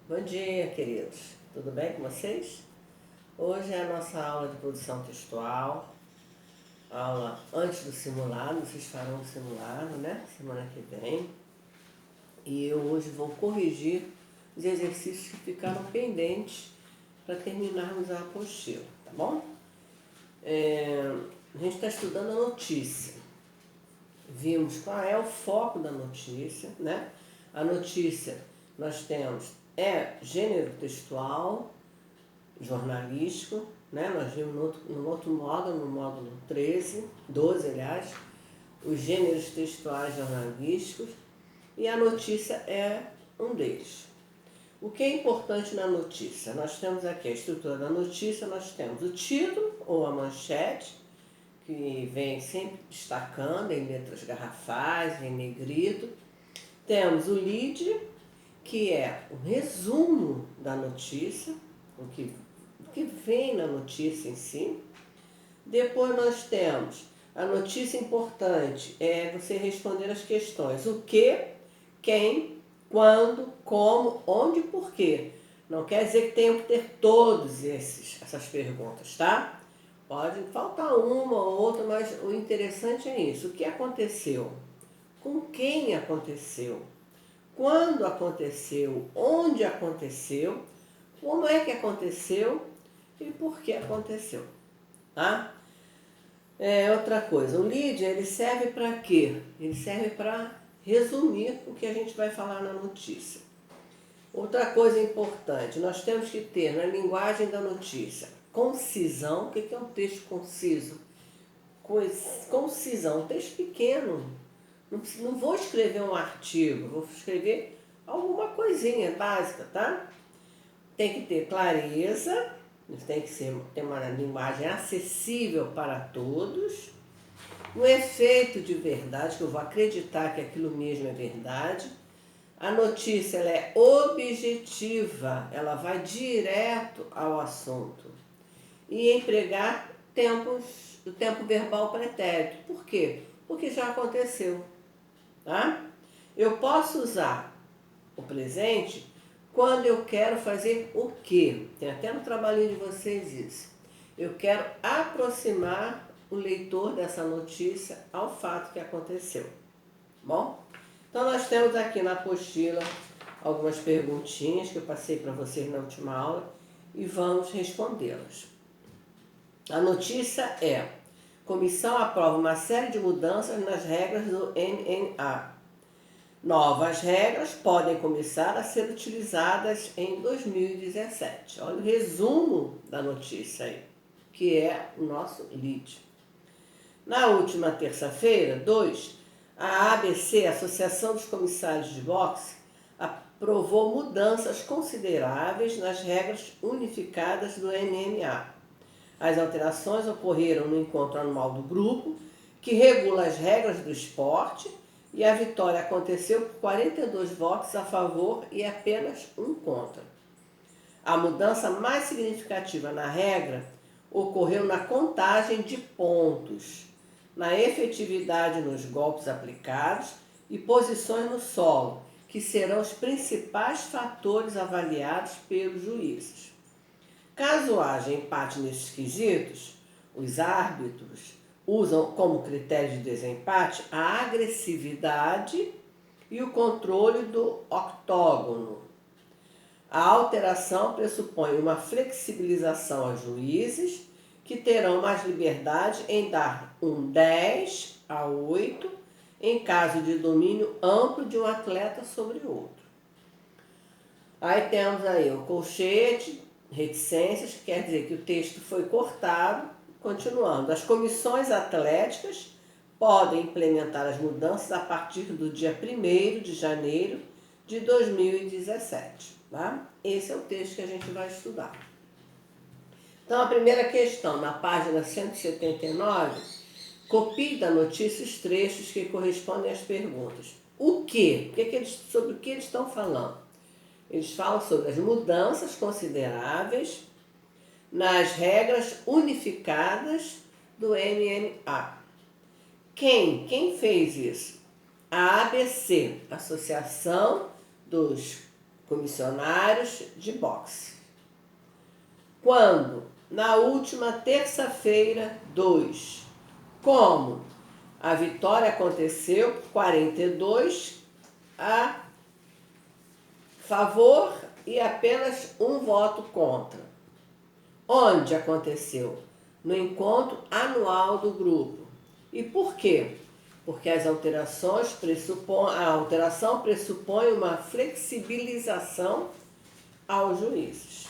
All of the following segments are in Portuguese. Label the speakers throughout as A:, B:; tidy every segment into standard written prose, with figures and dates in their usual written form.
A: Bom dia, queridos. Tudo bem com vocês? Hoje é a nossa aula de produção textual, aula antes do simulado, vocês farão o simulado, né? Semana que vem. E eu hoje vou corrigir os exercícios que ficaram pendentes para terminarmos a apostila, tá bom? A gente está estudando a notícia. Vimos qual é o foco da notícia, né? A notícia nós temos gênero textual, jornalístico, né? Nós vimos no outro módulo, no módulo 12, aliás, os gêneros textuais jornalísticos, e a notícia é um deles. O que é importante na notícia? Nós temos aqui a estrutura da notícia, nós temos o título ou a manchete, que vem sempre destacando em letras garrafais, em negrito. Temos o lead, que é o resumo da notícia, o que vem na notícia em si. Depois nós temos a notícia importante, é você responder as questões: o que, quem, quando, como, onde e porquê. Não quer dizer que tenham que ter todos essas perguntas, tá? Pode faltar uma ou outra, mas o interessante é isso. O que aconteceu? Com quem aconteceu? Quando aconteceu? Onde aconteceu? Como é que aconteceu? E por que aconteceu? Tá? Outra coisa, o lead, ele serve para quê? Ele serve para resumir o que a gente vai falar na notícia. Outra coisa importante, nós temos que ter na linguagem da notícia concisão. O que é um texto conciso? Concisão, um texto pequeno. Não vou escrever um artigo, vou escrever alguma coisinha básica, tá? Tem que ter clareza, tem que ter uma linguagem acessível para todos, um efeito de verdade, que eu vou acreditar que aquilo mesmo é verdade. A notícia ela é objetiva, ela vai direto ao assunto. E empregar o tempo verbal pretérito. Por quê? Porque já aconteceu. Tá? Eu posso usar o presente quando eu quero fazer o quê? Tem até no trabalhinho de vocês isso. Eu quero aproximar o leitor dessa notícia ao fato que aconteceu. Bom? Então nós temos aqui na apostila algumas perguntinhas que eu passei para vocês na última aula e vamos respondê-las. A notícia é: comissão aprova uma série de mudanças nas regras do NNA. Novas regras podem começar a ser utilizadas em 2017. Olha o resumo da notícia aí, que é o nosso lead. Na última terça-feira, 2, a ABC, Associação dos Comissários de Boxe, aprovou mudanças consideráveis nas regras unificadas do NMA. As alterações ocorreram no encontro anual do grupo, que regula as regras do esporte, e a vitória aconteceu por 42 votos a favor e apenas 1 contra. A mudança mais significativa na regra ocorreu na contagem de pontos, na efetividade nos golpes aplicados e posições no solo, que serão os principais fatores avaliados pelos juízes. Caso haja empate nesses quesitos, os árbitros usam como critério de desempate a agressividade e o controle do octógono. A alteração pressupõe uma flexibilização aos juízes, que terão mais liberdade em dar um 10-8 em caso de domínio amplo de um atleta sobre o outro. Aí temos aí o colchete, reticências, que quer dizer que o texto foi cortado. Continuando, as comissões atléticas podem implementar as mudanças a partir do dia 1º de janeiro de 2017. Tá? Esse é o texto que a gente vai estudar. Então, a primeira questão, na página 179, copie da notícia os trechos que correspondem às perguntas. O quê? Sobre o que eles estão falando? Eles falam sobre as mudanças consideráveis nas regras unificadas do NMA. Quem fez isso? A ABC, Associação dos comissionários de boxe. Quando? Na última terça-feira, 2. Como? A vitória aconteceu por 42 a favor e apenas um voto contra. Onde aconteceu? No encontro anual do grupo. E por quê? Porque a alteração pressupõe uma flexibilização aos juízes.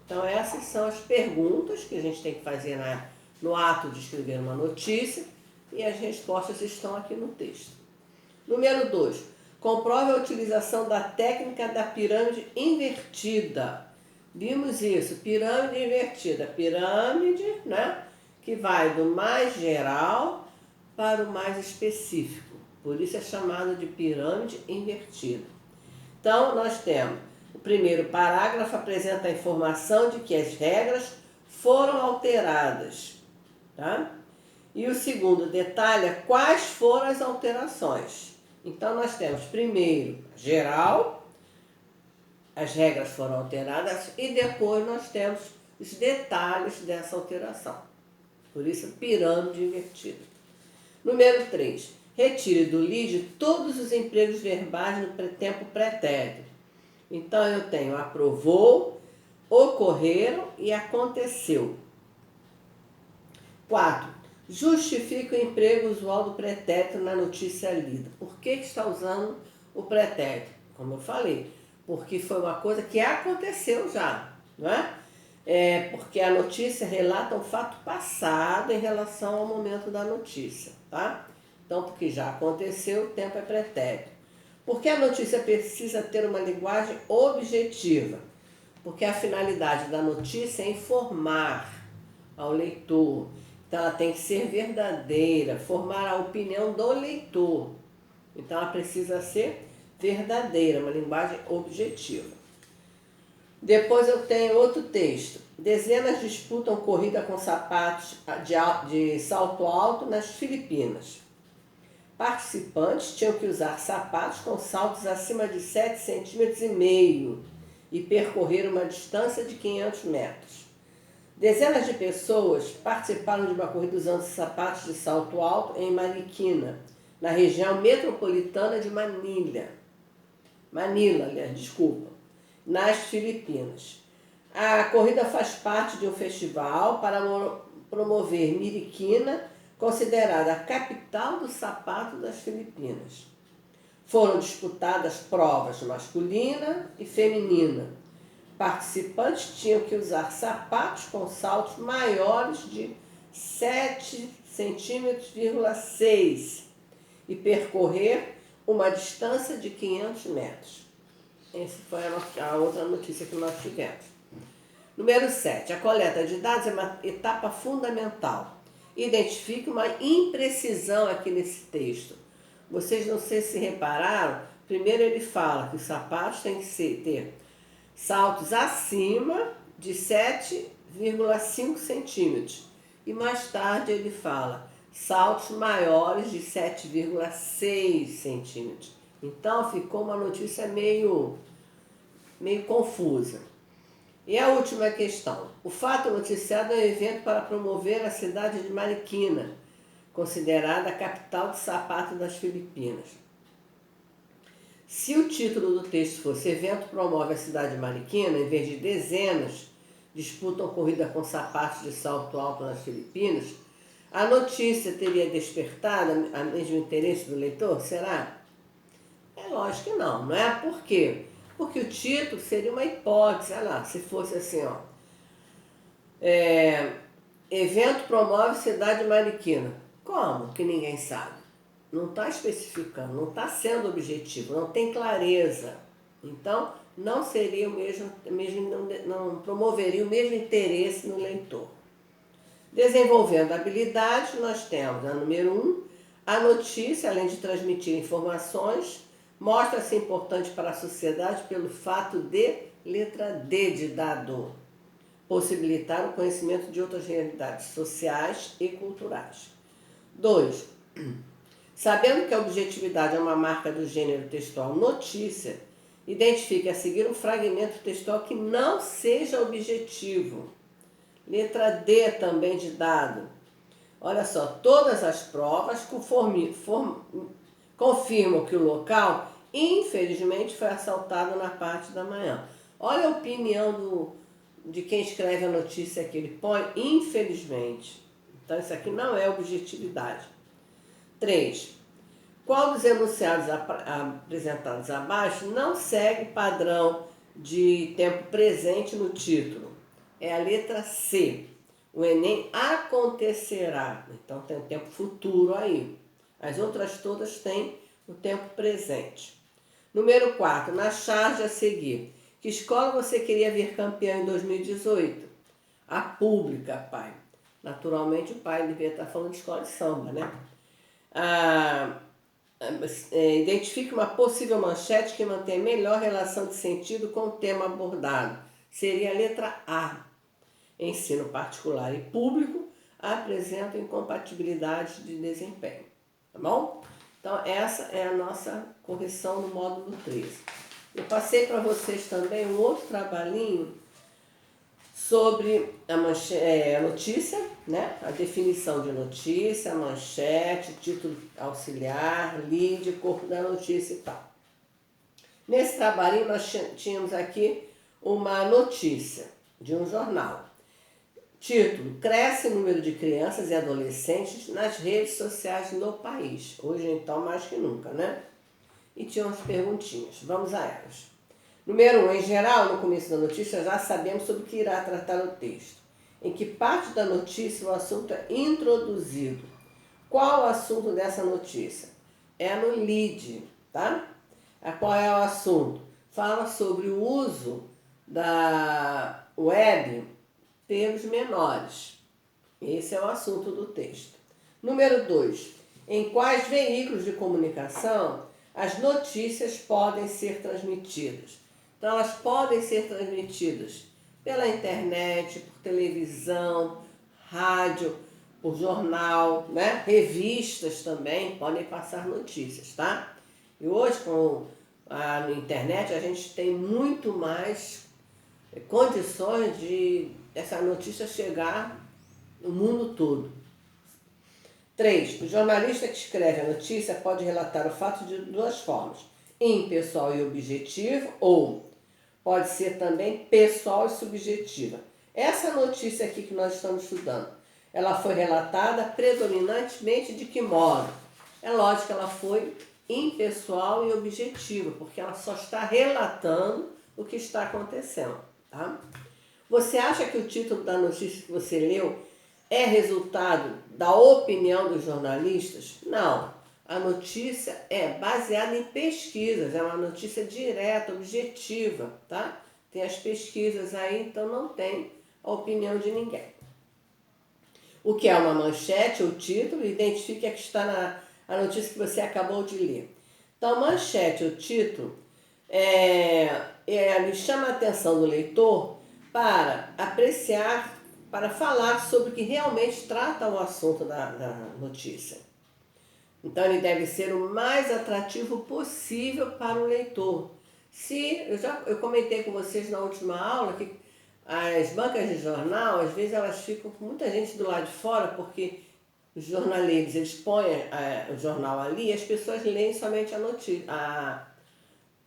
A: Então essas são as perguntas que a gente tem que fazer no ato de escrever uma notícia e as respostas estão aqui no texto. Número 2. Comprove a utilização da técnica da pirâmide invertida. Vimos isso, pirâmide invertida. Pirâmide, né, que vai do mais geral para o mais específico. Por isso é chamado de pirâmide invertida. Então, nós temos o primeiro parágrafo apresenta a informação de que as regras foram alteradas, tá? E o segundo detalha quais foram as alterações. Então, nós temos primeiro geral, as regras foram alteradas, e depois nós temos os detalhes dessa alteração. Por isso, pirâmide invertida. Número 3. Retire do lead todos os empregos verbais no tempo pretérito. Então, eu tenho aprovou, ocorreram e aconteceu. 4. Justifique o emprego usual do pretérito na notícia lida. Por que está usando o pretérito? Como eu falei, porque foi uma coisa que aconteceu já, não é? Porque a notícia relata um fato passado em relação ao momento da notícia, tá? Então, porque já aconteceu, o tempo é pretérito. Porque a notícia precisa ter uma linguagem objetiva? Porque a finalidade da notícia é informar ao leitor. Então, ela tem que ser verdadeira, formar a opinião do leitor. Então, ela precisa ser verdadeira, uma linguagem objetiva. Depois eu tenho outro texto. Dezenas disputam corrida com sapatos de salto alto nas Filipinas. Participantes tinham que usar sapatos com saltos acima de 7,5 cm e percorrer uma distância de 500 metros. Dezenas de pessoas participaram de uma corrida usando sapatos de salto alto em Marikina, na região metropolitana de Manila, nas Filipinas. A corrida faz parte de um festival para promover Marikina, considerada a capital do sapato das Filipinas. Foram disputadas provas masculina e feminina. Participantes tinham que usar sapatos com saltos maiores de 7,6 cm e percorrer uma distância de 500 metros. Essa foi a outra notícia que nós tivemos. Número 7. A coleta de dados é uma etapa fundamental. Identifique uma imprecisão aqui nesse texto. Vocês não sei se repararam, primeiro ele fala que os sapatos têm que ter saltos acima de 7,5 centímetros. E mais tarde ele fala saltos maiores de 7,6 centímetros. Então ficou uma notícia meio confusa. E a última questão. O fato noticiado é um evento para promover a cidade de Marikina, considerada a capital de sapato das Filipinas. Se o título do texto fosse Evento promove a cidade de Marikina, em vez de dezenas disputam corrida com sapatos de salto alto nas Filipinas, a notícia teria despertado o mesmo interesse do leitor? Será? É lógico que não, não é? Por quê? Porque o título seria uma hipótese, olha lá, se fosse assim, ó. Evento promove cidade de Marikina. Como? Que ninguém sabe. Não está especificando, não está sendo objetivo, não tem clareza. Então, não seria não promoveria o mesmo interesse no leitor. Desenvolvendo habilidades, nós temos a número 1, a notícia, além de transmitir informações, mostra-se importante para a sociedade pelo fato de, letra D de dado, possibilitar o conhecimento de outras realidades sociais e culturais. 2. Sabendo que a objetividade é uma marca do gênero textual notícia Identifique a seguir um fragmento textual que não seja objetivo. Letra D também de dado. Olha só, todas as provas confirmam que o local, infelizmente, foi assaltado na parte da manhã. Olha a opinião de quem escreve a notícia aqui. Ele põe infelizmente. Então isso aqui não é objetividade. 3. Qual dos enunciados apresentados abaixo não segue padrão de tempo presente no título? É a letra C. O Enem acontecerá. Então tem o tempo futuro aí. As outras todas têm o tempo presente. Número 4. Na charge a seguir. Que escola você queria ver campeã em 2018? A pública, pai. Naturalmente o pai devia estar falando de escola de samba, né? Identifique uma possível manchete que mantém melhor relação de sentido com o tema abordado. Seria a letra A. Ensino particular e público apresentam incompatibilidade de desempenho. Tá bom? Então, essa é a nossa correção no módulo 13. Eu passei para vocês também um outro trabalhinho sobre a notícia, né? A definição de notícia, a manchete, título auxiliar, lead, corpo da notícia e tal. Nesse trabalhinho nós tínhamos aqui uma notícia de um jornal. Título: cresce o número de crianças e adolescentes nas redes sociais no país. Hoje então mais que nunca, né? E tinha umas perguntinhas. Vamos a elas. Número 1. Em geral, no começo da notícia, já sabemos sobre o que irá tratar o texto. Em que parte da notícia o assunto é introduzido? Qual o assunto dessa notícia? É no lead, tá? Qual é o assunto? Fala sobre o uso da web pelos menores. Esse é o assunto do texto. Número 2. Em quais veículos de comunicação as notícias podem ser transmitidas? Então, elas podem ser transmitidas pela internet, por televisão, rádio, por jornal, né? Revistas também podem passar notícias, tá? E hoje, com a internet, a gente tem muito mais condições de essa notícia chegar no mundo todo. 3. O jornalista que escreve a notícia pode relatar o fato de duas formas: impessoal e objetiva, ou pode ser também pessoal e subjetiva. Essa notícia aqui que nós estamos estudando, ela foi relatada predominantemente de que modo? É lógico que ela foi impessoal e objetiva, porque ela só está relatando o que está acontecendo, tá? Você acha que o título da notícia que você leu é resultado da opinião dos jornalistas? Não. A notícia é baseada em pesquisas, é uma notícia direta, objetiva, tá? Tem as pesquisas aí, então não tem a opinião de ninguém. O que é uma manchete ou título? Identifique a que está na notícia que você acabou de ler. Então, manchete ou título ele chama a atenção do leitor para apreciar, para falar sobre o que realmente trata o assunto da notícia. Então, ele deve ser o mais atrativo possível para o leitor. Eu comentei com vocês na última aula que as bancas de jornal, às vezes elas ficam com muita gente do lado de fora, porque os jornaleiros, eles põem o jornal ali e as pessoas leem somente a notícia,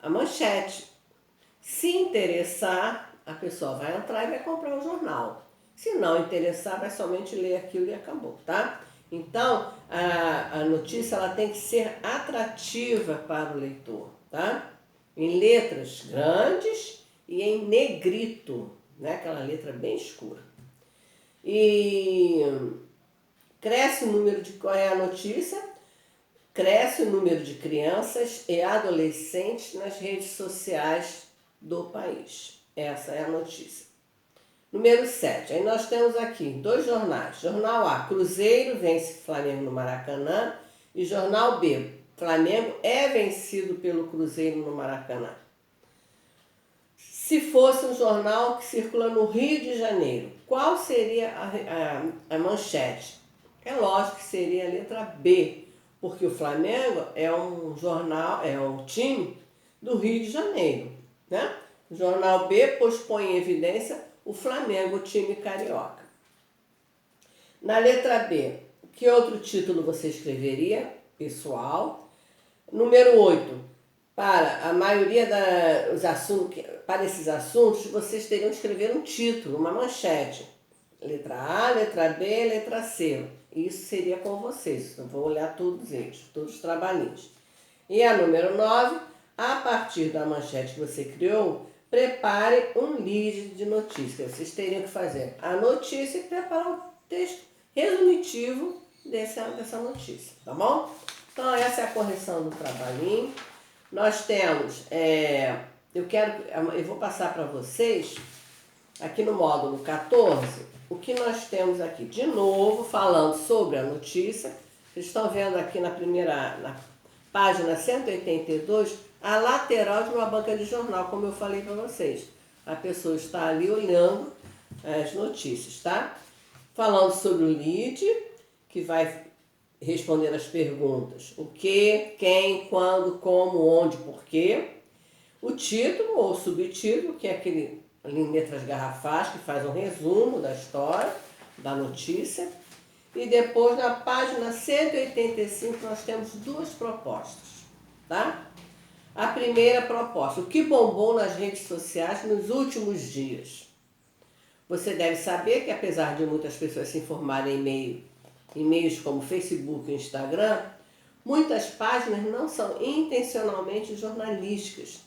A: a manchete. Se interessar, a pessoa vai entrar e vai comprar o jornal. Se não interessar, vai somente ler aquilo e acabou, tá? Então, a notícia ela tem que ser atrativa para o leitor, tá? Em letras grandes e em negrito, né? Aquela letra bem escura. E cresce o número de... Qual é a notícia? Cresce o número de crianças e adolescentes nas redes sociais do país. Essa é a notícia. Número 7. Aí nós temos aqui 2 jornais. Jornal A, Cruzeiro vence Flamengo no Maracanã. E Jornal B, Flamengo é vencido pelo Cruzeiro no Maracanã. Se fosse um jornal que circula no Rio de Janeiro, qual seria a manchete? É lógico que seria a letra B, porque o Flamengo é um jornal, é um time do Rio de Janeiro, né? O jornal B põe em evidência o Flamengo, o time carioca. Na letra B, que outro título você escreveria? Pessoal. Número 8. Para a maioria dos assuntos, para esses assuntos, vocês teriam que escrever um título, uma manchete. Letra A, letra B, letra C. Isso seria com vocês. Eu vou olhar todos eles, todos os trabalhinhos. E a número 9, a partir da manchete que você criou, prepare um lead de notícia. Vocês teriam que fazer a notícia e preparar o texto resumitivo dessa notícia, tá bom? Então essa é a correção do trabalhinho. Nós temos, eu vou passar para vocês, aqui no módulo 14, o que nós temos aqui. De novo, falando sobre a notícia, vocês estão vendo aqui na página 182, a lateral de uma banca de jornal, como eu falei para vocês. A pessoa está ali olhando as notícias, tá? Falando sobre o lead, que vai responder as perguntas: o que, quem, quando, como, onde, porquê. O título ou subtítulo, que é aquele ali em letras garrafais, que faz um resumo da história, da notícia. E depois, na página 185, nós temos duas propostas, tá? A primeira proposta: o que bombou nas redes sociais nos últimos dias? Você deve saber que, apesar de muitas pessoas se informarem em meios como Facebook e Instagram, muitas páginas não são intencionalmente jornalísticas,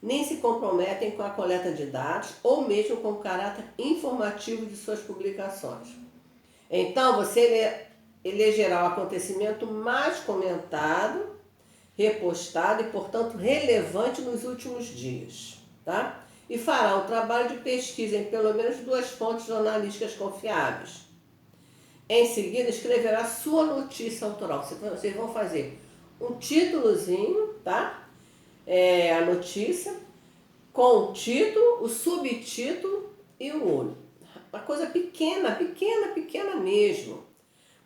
A: nem se comprometem com a coleta de dados ou mesmo com o caráter informativo de suas publicações. Então, você elegerá o acontecimento mais comentado, repostado e, portanto, relevante nos últimos dias, tá? E fará um trabalho de pesquisa em pelo menos 2 fontes jornalísticas confiáveis. Em seguida, escreverá sua notícia autoral. Vocês vão fazer um títulozinho, tá? A notícia, com o título, o subtítulo e o olho. Uma coisa pequena, pequena, pequena mesmo.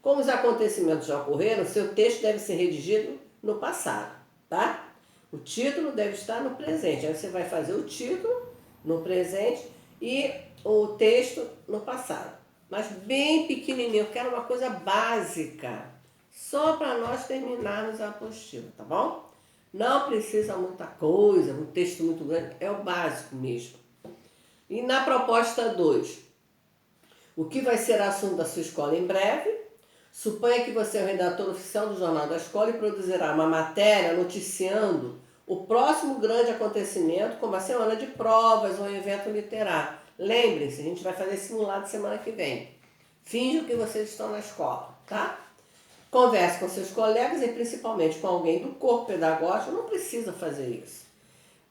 A: Como os acontecimentos já ocorreram, seu texto deve ser redigido no passado, tá? O título deve estar no presente. Aí você vai fazer o título no presente e o texto no passado. Mas bem pequenininho, eu quero uma coisa básica, só para nós terminarmos a apostila, tá bom? Não precisa muita coisa, um texto muito grande, é o básico mesmo. E na proposta 2, o que vai ser assunto da sua escola em breve? Suponha que você é o redator oficial do Jornal da Escola e produzirá uma matéria noticiando o próximo grande acontecimento, como a semana de provas ou um evento literário. Lembrem-se, a gente vai fazer simulado semana que vem. Finjam que vocês estão na escola, tá? Converse com seus colegas e principalmente com alguém do corpo pedagógico. Não precisa fazer isso.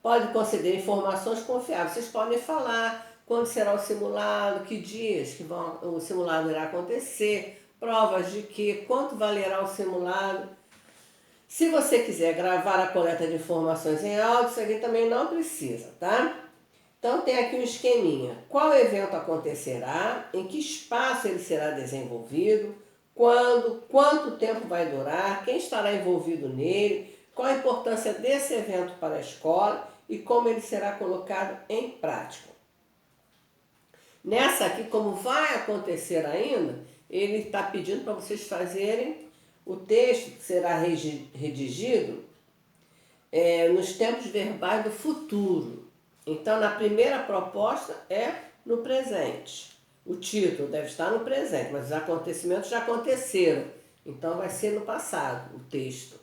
A: Pode conceder informações confiáveis. Vocês podem falar quando será o simulado, que dias que o simulado irá acontecer, provas de que, quanto valerá o simulado. Se você quiser gravar a coleta de informações em áudio, isso aqui também não precisa, tá? Então tem aqui um esqueminha. Qual evento acontecerá, em que espaço ele será desenvolvido, quando, quanto tempo vai durar, quem estará envolvido nele, qual a importância desse evento para a escola e como ele será colocado em prática. Nessa aqui, como vai acontecer ainda, ele está pedindo para vocês fazerem o texto que será redigido nos tempos verbais do futuro. Então, na primeira proposta é no presente. O título deve estar no presente, mas os acontecimentos já aconteceram. Então, vai ser no passado o texto.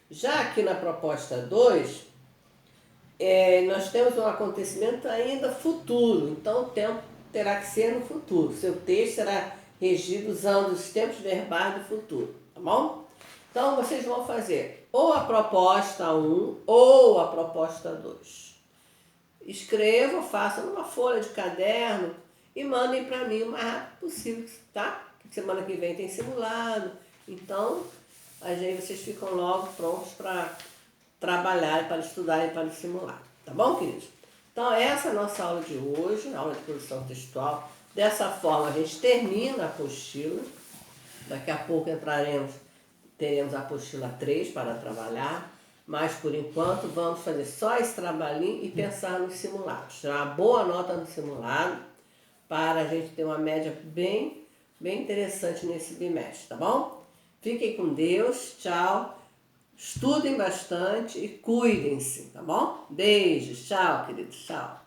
A: Já aqui na proposta 2, nós temos um acontecimento ainda futuro. Então, o tempo terá que ser no futuro. Seu texto será regido usando os tempos verbais do futuro, tá bom? Então, vocês vão fazer ou a proposta 1 ou a proposta 2. Escrevam, façam numa folha de caderno e mandem para mim o mais rápido possível, tá? Semana que vem tem simulado. Então, aí vocês ficam logo prontos para trabalhar, para estudar e para simular. Tá bom, queridos? Então, essa é a nossa aula de hoje, a aula de produção textual. Dessa forma, a gente termina a apostila. Daqui a pouco teremos a apostila 3 para trabalhar. Mas, por enquanto, vamos fazer só esse trabalhinho e pensar nos simulados. Tirar uma boa nota no simulado para a gente ter uma média bem interessante nesse bimestre, tá bom? Fiquem com Deus, tchau. Estudem bastante e cuidem-se, tá bom? Beijos, tchau, queridos, tchau.